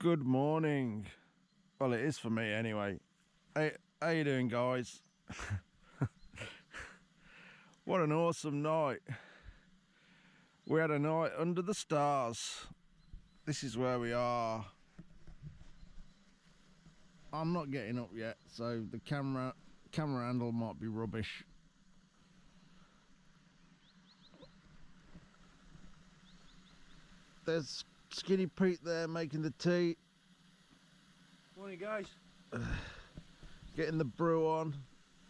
Good morning. Well, it is for me anyway. Hey, how you doing, guys? What an awesome night. We had a night under the stars. This is where we are. I'm not getting up yet, so the camera handle might be rubbish. There's Skinny Pete there making the tea. Morning, guys. Getting the brew on.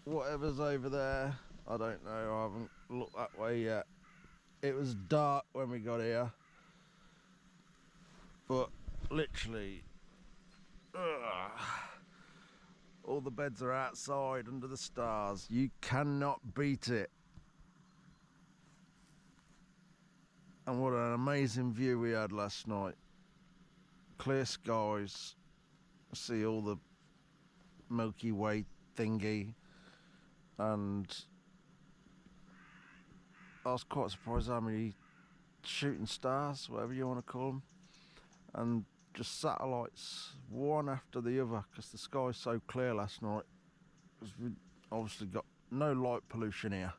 Whatever's over there, I don't know. I haven't looked that way yet. It was dark when we got here, but literally all the beds are outside under the stars. You cannot beat it. And what an amazing view we had last night. Clear skies. See all the Milky Way thingy, and I was quite surprised how many shooting stars, whatever you want to call them, and just satellites one after the other, because the sky's so clear last night. We obviously got no light pollution here,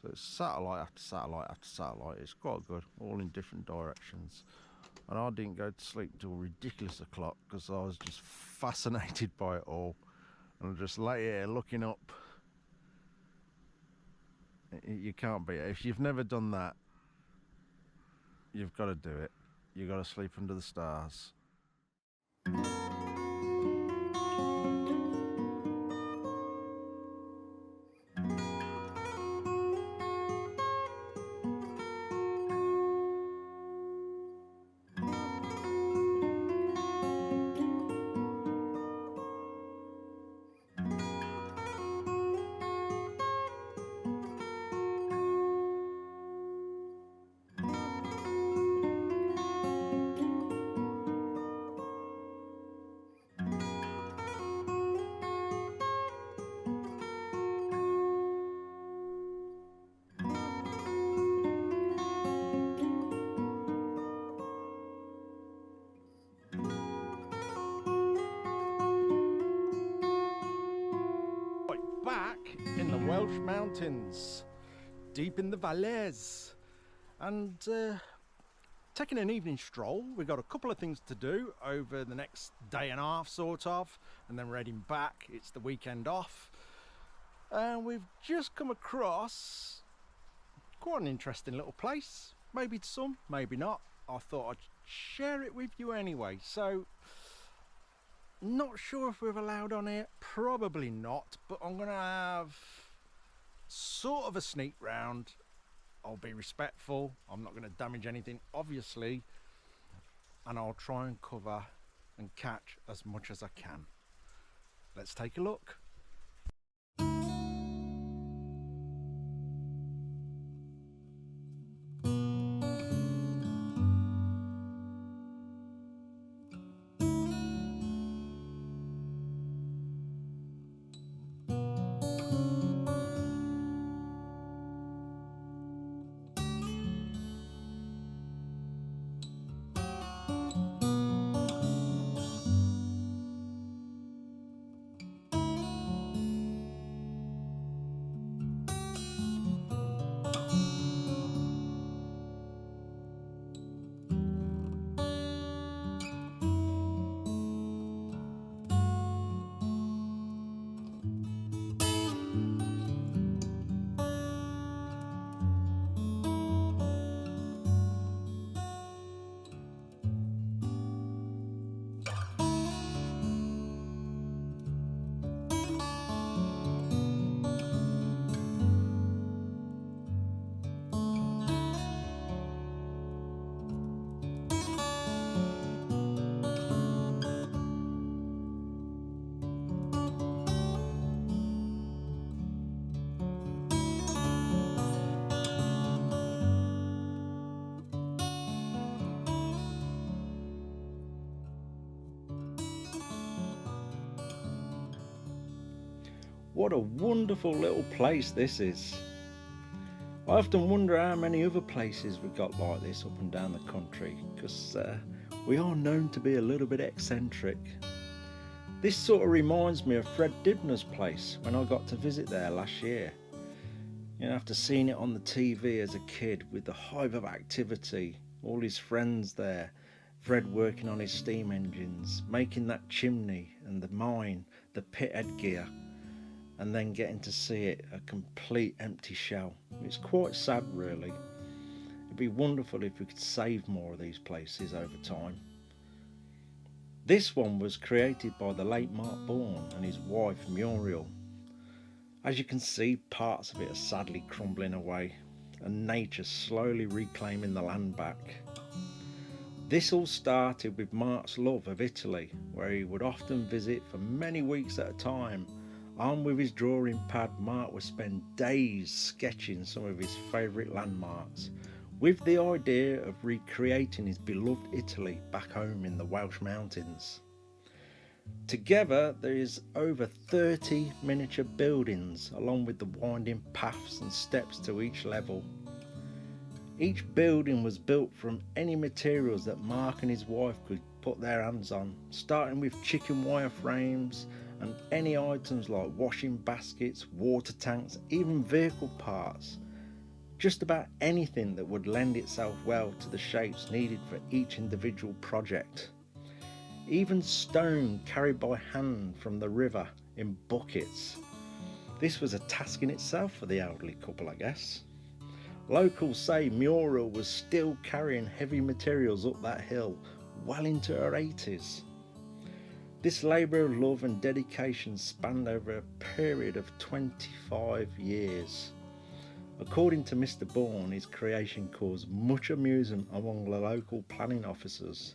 so it's satellite after satellite after satellite. It's quite good, all in different directions. And I didn't go to sleep till ridiculous o'clock because I was just fascinated by it all, and I just lay here looking up. You can't beat it. If you've never done that, you've got to do it. You've got to sleep under the stars. Back in the Welsh mountains, deep in the valleys, and taking an evening stroll. We've got a couple of things to do over the next day and a half, sort of, and then we're heading back. It's the weekend off, and we've just come across quite an interesting little place. Maybe to some, maybe not. I thought I'd share it with you anyway. So, not sure if we're allowed on here, probably not, but I'm gonna have sort of a sneak round. I'll be respectful, I'm not gonna damage anything, obviously, and I'll try and cover and catch as much as I can. Let's take a look. What a wonderful little place this is. I often wonder how many other places we've got like this up and down the country, because we are known to be a little bit eccentric. This sort of reminds me of Fred Dibner's place when I got to visit there last year. You know, after seeing it on the TV as a kid with the hive of activity, all his friends there, Fred working on his steam engines, making that chimney and the mine, the pit head gear, and then getting to see it a complete empty shell. It's quite sad really. It'd be wonderful if we could save more of these places over time. This one was created by the late Mark Bourne and his wife Muriel. As you can see, parts of it are sadly crumbling away and nature slowly reclaiming the land back. This all started with Mark's love of Italy, where he would often visit for many weeks at a time. Armed with his drawing pad, Mark would spend days sketching some of his favourite landmarks, with the idea of recreating his beloved Italy back home in the Welsh mountains. Together there is over 30 miniature buildings, along with the winding paths and steps to each level. Each building was built from any materials that Mark and his wife could put their hands on, starting with chicken wire frames and any items like washing baskets, water tanks, even vehicle parts. Just about anything that would lend itself well to the shapes needed for each individual project. Even stone carried by hand from the river in buckets. This was a task in itself for the elderly couple, I guess. Locals say Muriel was still carrying heavy materials up that hill well into her 80s. This labour of love and dedication spanned over a period of 25 years. According to Mr. Bourne, his creation caused much amusement among the local planning officers.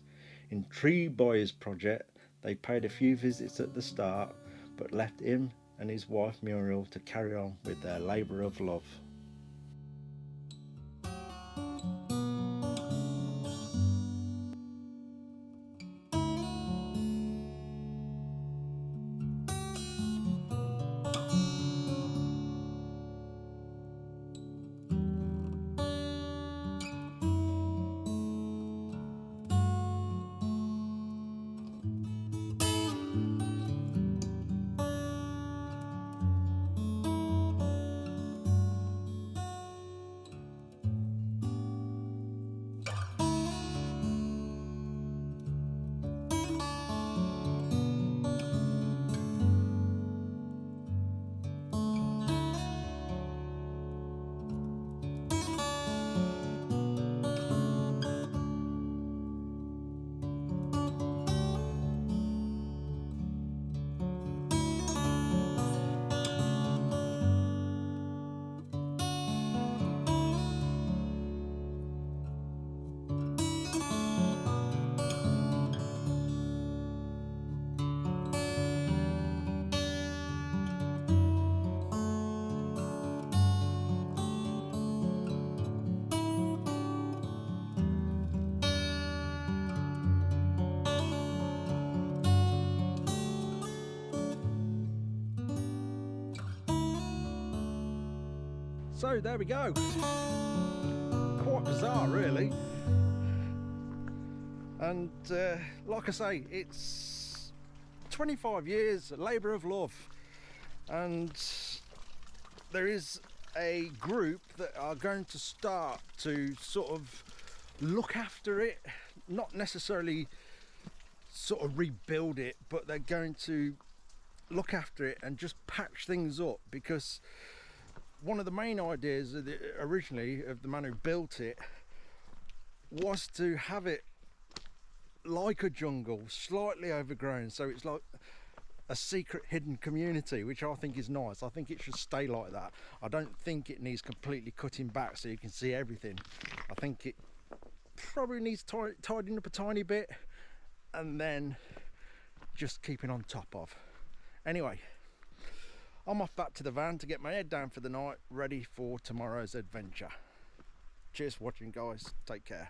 Intrigued by his project, they paid a few visits at the start, but left him and his wife Muriel to carry on with their labour of love. So there we go. Quite bizarre really. And like I say, it's 25 years labour of love, and there is a group that are going to start to sort of look after it, not necessarily sort of rebuild it, but they're going to look after it and just patch things up, because one of the main ideas of originally of the man who built it was to have it like a jungle, slightly overgrown, so it's like a secret hidden community, which I think is nice. I think it should stay like that. I don't think it needs completely cutting back so you can see everything. I think it probably needs tidying up a tiny bit and then just keeping on top of. Anyway, I'm off back to the van to get my head down for the night, ready for tomorrow's adventure. Cheers for watching, guys. Take care.